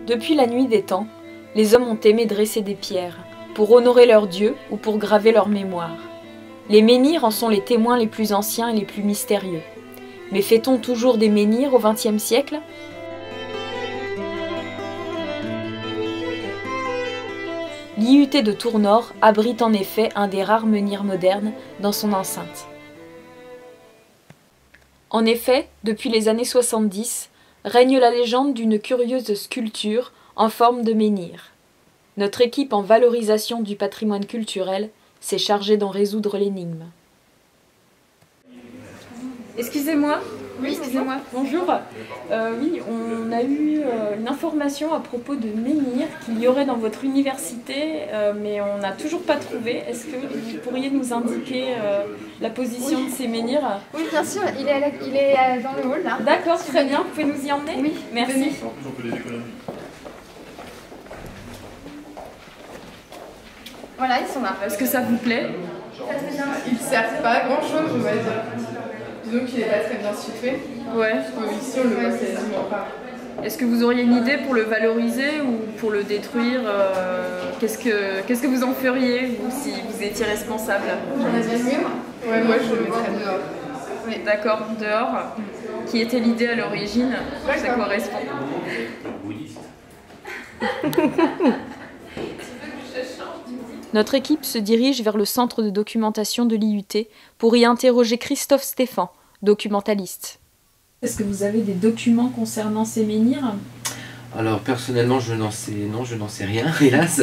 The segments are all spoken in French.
Depuis la nuit des temps, les hommes ont aimé dresser des pierres, pour honorer leurs dieux ou pour graver leur mémoire. Les menhirs en sont les témoins les plus anciens et les plus mystérieux. Mais fait-on toujours des menhirs au XXe siècle ? L'IUT de Tours-Nord abrite en effet un des rares menhirs modernes dans son enceinte. En effet, depuis les années 70, règne la légende d'une curieuse sculpture en forme de menhir. Notre équipe en valorisation du patrimoine culturel s'est chargée d'en résoudre l'énigme. Excusez-moi. Oui, excusez-moi. Bonjour. Oui, on a eu une information à propos de menhirs qu'il y aurait dans votre université, mais on n'a toujours pas trouvé. Est-ce que vous pourriez nous indiquer la position de ces menhirs ? Oui, bien sûr. Il est dans le hall, là. D'accord, très bien. Vous pouvez nous y emmener ? Oui, merci. Voilà, ils sont là. Est-ce que ça vous plaît ? Il ne sert pas à grand chose, on va dire. Disons qu'il n'est pas très bien situé. Ouais. Ici, on le voit quasiment pas. Est-ce que vous auriez une idée pour le valoriser ou pour le détruire ? Qu'est-ce que vous en feriez, vous, si vous étiez responsable ? J'en ai bien mieux. Ouais, moi je le mettrais dehors. Oui, d'accord, dehors. Qui était l'idée à l'origine ? Ça correspond. Notre équipe se dirige vers le centre de documentation de l'IUT pour y interroger Christophe Stéphan, documentaliste. Est-ce que vous avez des documents concernant ces menhirs ? Alors personnellement je n'en sais rien, hélas.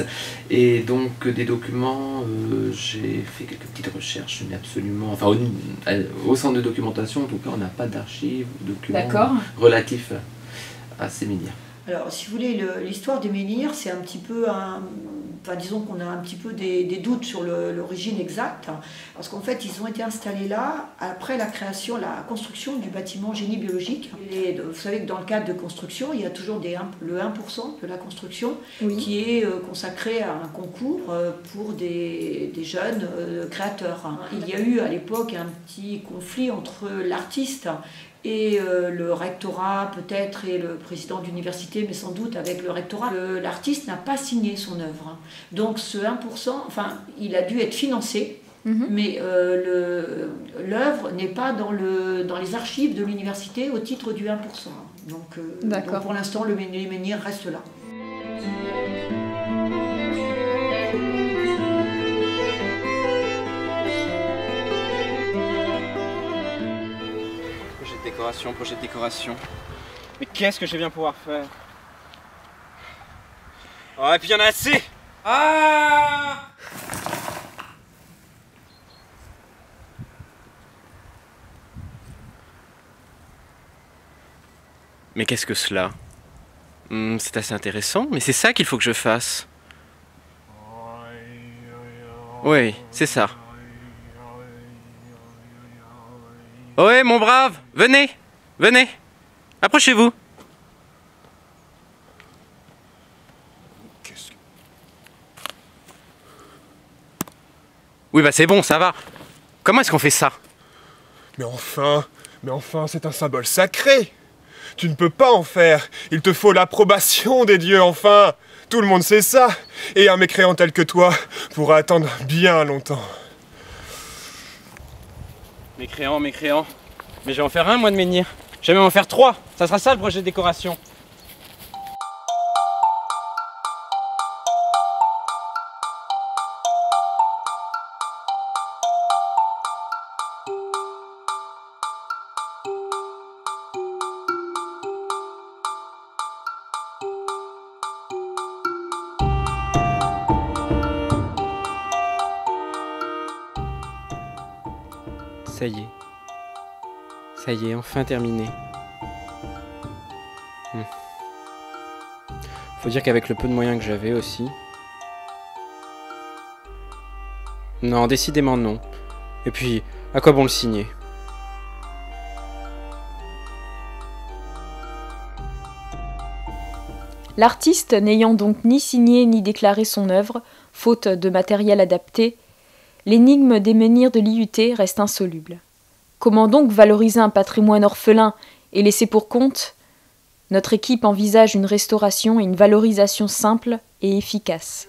Et donc des documents, j'ai fait quelques petites recherches, mais absolument, enfin au centre de documentation en tout cas on n'a pas d'archives ou de documents relatifs à ces menhirs. Alors, si vous voulez, l'histoire des menhirs, c'est un petit peu disons qu'on a un petit peu des doutes sur l'origine exacte, parce qu'en fait, ils ont été installés là après la construction du bâtiment génie biologique. Vous savez que dans le cadre de construction, il y a toujours le 1% de la construction qui est consacré à un concours pour des jeunes créateurs. Il y a eu à l'époque un petit conflit entre l'artiste et le rectorat peut-être et le président d'université, mais sans doute avec le rectorat. L'artiste n'a pas signé son œuvre. Donc ce 1%, il a dû être financé, mais l'œuvre n'est pas dans les archives de l'université au titre du 1%. Donc pour l'instant, les menhirs restent là. Projet de décoration. Mais qu'est-ce que je vais bien pouvoir faire? Oh, et puis il y en a assez! Ah! Mais qu'est-ce que cela? C'est assez intéressant, mais c'est ça qu'il faut que je fasse. Oui, c'est ça. Ohé, mon brave, venez, venez, approchez-vous. Oui, bah c'est bon, ça va. Comment est-ce qu'on fait ça? Mais enfin, c'est un symbole sacré. Tu ne peux pas en faire. Il te faut l'approbation des dieux, enfin. Tout le monde sait ça. Et un mécréant tel que toi pourra attendre bien longtemps. Mécréant. Mais je vais en faire un, moi, de menhir. Je vais même en faire 3. Ça sera ça, le projet de décoration. Ça y est, enfin terminé. Faut dire qu'avec le peu de moyens que j'avais aussi... Non, décidément non. Et puis, à quoi bon le signer? L'artiste n'ayant donc ni signé ni déclaré son œuvre, faute de matériel adapté, l'énigme des menhirs de l'IUT reste insoluble. Comment donc valoriser un patrimoine orphelin et laisser pour compte Notre équipe envisage une restauration et une valorisation simple et efficace.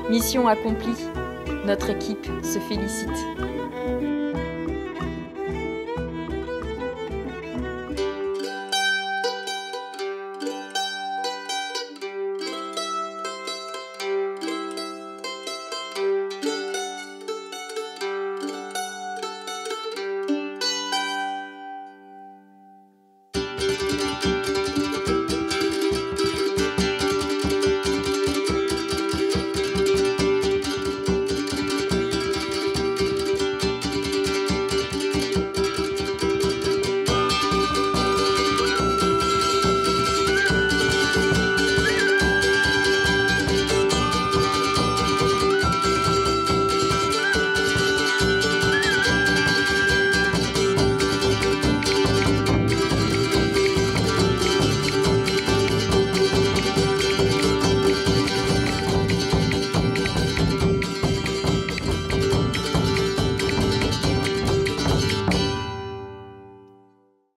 Mission accomplie, notre équipe se félicite.